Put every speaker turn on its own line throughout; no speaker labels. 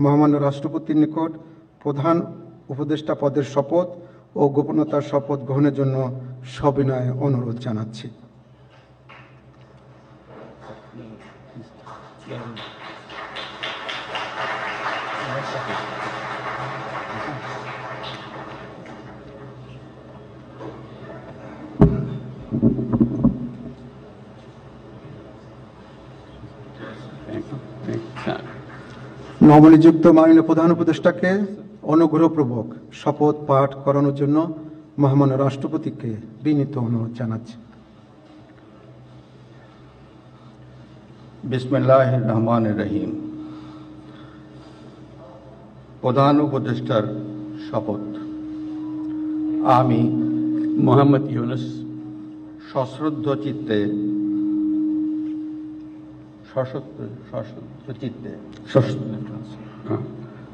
মহামান্য রাষ্ট্রপতির নিকট প্রধান উপদেষ্টা পদের শপথ ও গোপনতার শপথ গ্রহণের জন্য সবিনয়ে অনুরোধ জানাচ্ছি। নবনিযুক্ত মাননীয় প্রধান উপদেষ্টাকে অনুগ্রহপূর্বক শপথ পাঠ করানোর জন্য মহামান্য রাষ্ট্রপতিকে বিনীত অনুরোধ জানাচ্ছি।
বিসমিল্লাহির রহমানির রহিম। প্রধান উপদেষ্টার শপথ। আমি
মোহাম্মদ ইউনুস
সশ্রদ্ধ চিত্তে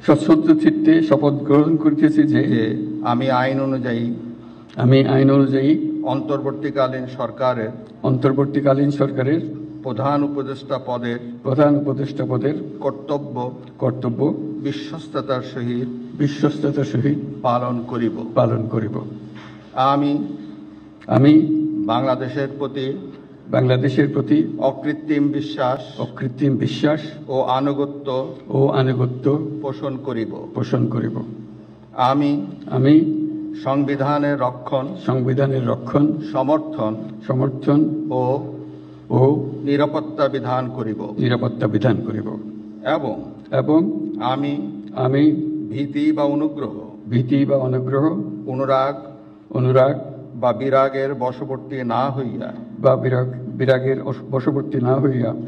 সশ্রদ্ধ চিত্তে শপথ গ্রহণ করিতেছি যে
আমি আইন অনুযায়ী অন্তর্বর্তীকালীন সরকারের প্রধান উপদেষ্টা পদের কর্তব্য বিশ্বস্ততার সহিত পালন করিব। আমি বাংলাদেশের প্রতি অকৃত্রিম বিশ্বাস ও আনুগত্য পোষণ করিব। আমি সংবিধানের রক্ষণ সমর্থন ও নিরাপত্তা বিধান করিব এবং আমি ভীতি বা অনুরাগ বা বিরাগের বশবর্তী না হইয়া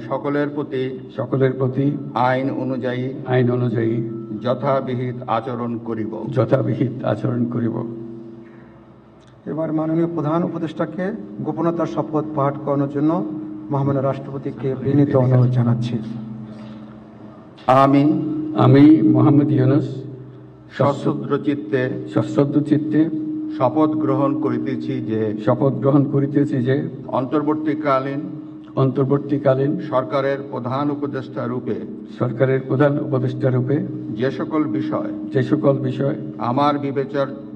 সকলের প্রতি আইন অনুযায়ী যথাবিহিত আচরণ করিব।
এবার মাননীয় প্রধান উপদেষ্টাকে গোপনতার শপথ পাঠ করানোর জন্য মহামান্য রাষ্ট্রপতিকে বিনীত অনুরোধ জানাচ্ছি।
আমি মোহাম্মদ ইউনুস
সশ্রদ্ধ চিত্তে শপথ গ্রহণ করিতেছি যে অন্তর্বর্তীকালীন সরকারের প্রধান উপদেষ্টা রূপে যে সকল বিষয় আমার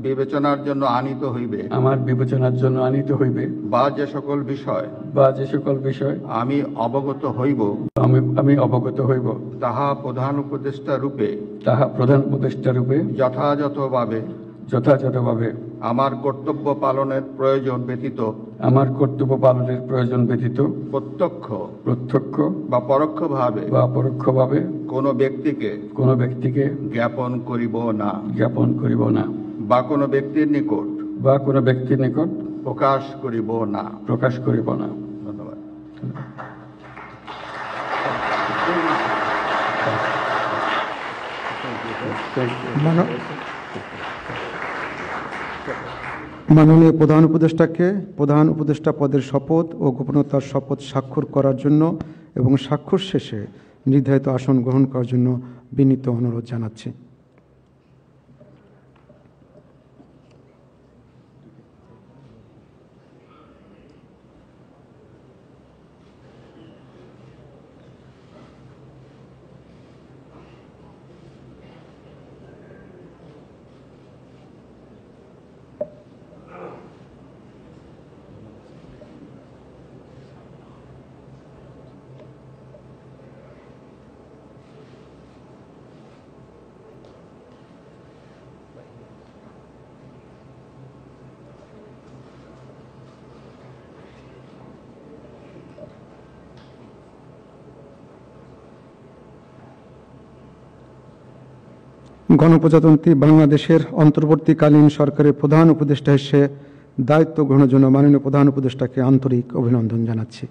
বিবেচনার জন্য আনিত হইবে বা যে সকল বিষয় আমি অবগত হইব তাহা প্রধান উপদেষ্টা রূপে যথাযথভাবে আমার কর্তব্য পালনের প্রয়োজন ব্যতীত প্রত্যক্ষ বা পরোক্ষভাবে কোনো ব্যক্তিকে জ্ঞাপন করিব না বা কোনো ব্যক্তির নিকট প্রকাশ করিব না। ধন্যবাদ।
মাননীয় প্রধান উপদেষ্টাকে প্রধান উপদেষ্টা পদের শপথ ও গোপনতার শপথ স্বাক্ষর করার জন্য এবং স্বাক্ষর শেষে নির্ধারিত আসন গ্রহণ করার জন্য বিনীত অনুরোধ জানাচ্ছি। গণপ্রজাতন্ত্রী বাংলাদেশের অন্তর্বর্তীকালীন সরকারের প্রধান উপদেষ্টা হিসেবে দায়িত্ব গ্রহণের জন্য মাননীয় প্রধান উপদেষ্টাকে আন্তরিক অভিনন্দন জানাচ্ছি।